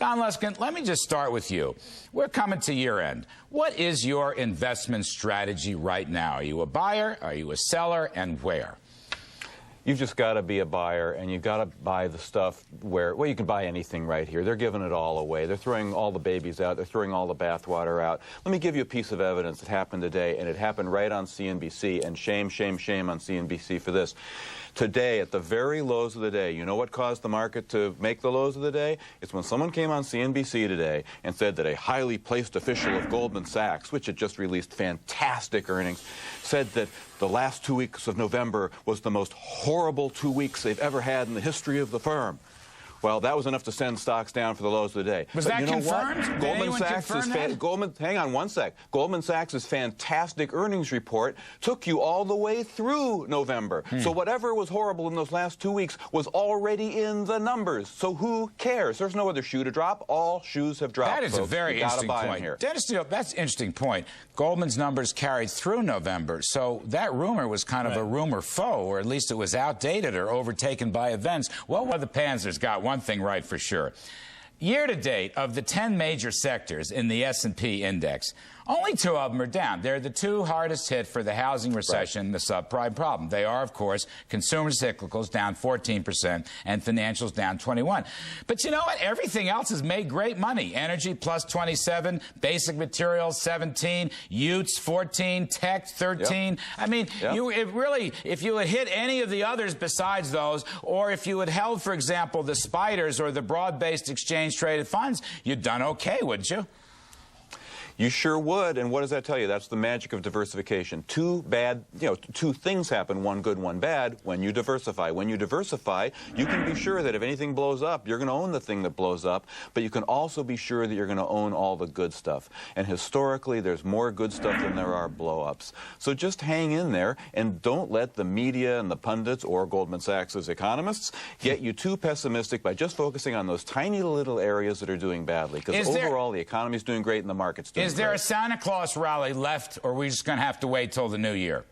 Don Luskin, let me just start with you. We're coming to year end. What is your investment strategy right now? Are you a buyer? Are you a seller? And where? You've just got to be a buyer, and you've got to buy the stuff where, well, you can buy anything right here. They're giving it all away. They're throwing all the babies out. They're throwing all the bathwater out. Let me give you a piece of evidence that happened today, and it happened right on CNBC, and shame, shame, shame on CNBC for this. Today, at the very lows of the day, you know what caused the market to make the lows of the day? It's when someone came on CNBC today and said that a highly placed official of Goldman Sachs, which had just released fantastic earnings, said that the last 2 weeks of November was the most horrible 2 weeks they've ever had in the history of the firm. Well, that was enough to send stocks down for the lows of the day. Was that confirmed? Goldman Sachs hang on one sec. Goldman Sachs' fantastic earnings report took you all the way through November. So whatever was horrible in those last 2 weeks was already in the numbers. So who cares? There's no other shoe to drop. All shoes have dropped. That is folks. a very interesting point. Dennis, that's an interesting point. Goldman's numbers carried through November. So that rumor was kind of a rumor foe, or at least it was outdated or overtaken by events. Well, the Panthers got one thing right for sure. Year to date, of the 10 major sectors in the S&P index, only 2 of them are down. They're the 2 hardest hit for the housing recession, the subprime problem. They are, of course, consumer cyclicals down 14% and financials down 21%. But you know what? Everything else has made great money. Energy plus 27, basic materials 17, Utes 14, tech 13. I mean, if you had hit any of the others besides those, or if you had held, for example, the spiders or the broad-based exchange-traded funds, you'd done okay, wouldn't you? You sure would, and what does that tell you? That's the magic of diversification. 2 things happen, one good, one bad, when you diversify. When you diversify, you can be sure that if anything blows up, you're going to own the thing that blows up, but you can also be sure that you're going to own all the good stuff. And historically, there's more good stuff than there are blow-ups. So just hang in there, and don't let the media and the pundits or Goldman Sachs' economists get you too pessimistic by just focusing on those tiny little areas that are doing badly. Because overall, the economy's doing great and the market's doing great. Is there a Santa Claus rally left, or are we just going to have to wait till the new year?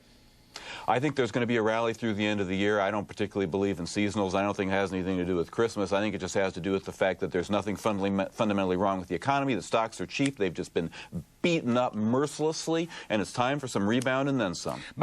I think there's going to be a rally through the end of the year. I don't particularly believe in seasonals. I don't think it has anything to do with Christmas. I think it just has to do with the fact that there's nothing fundamentally wrong with the economy. The stocks are cheap. They've just been beaten up mercilessly, and it's time for some rebound and then some.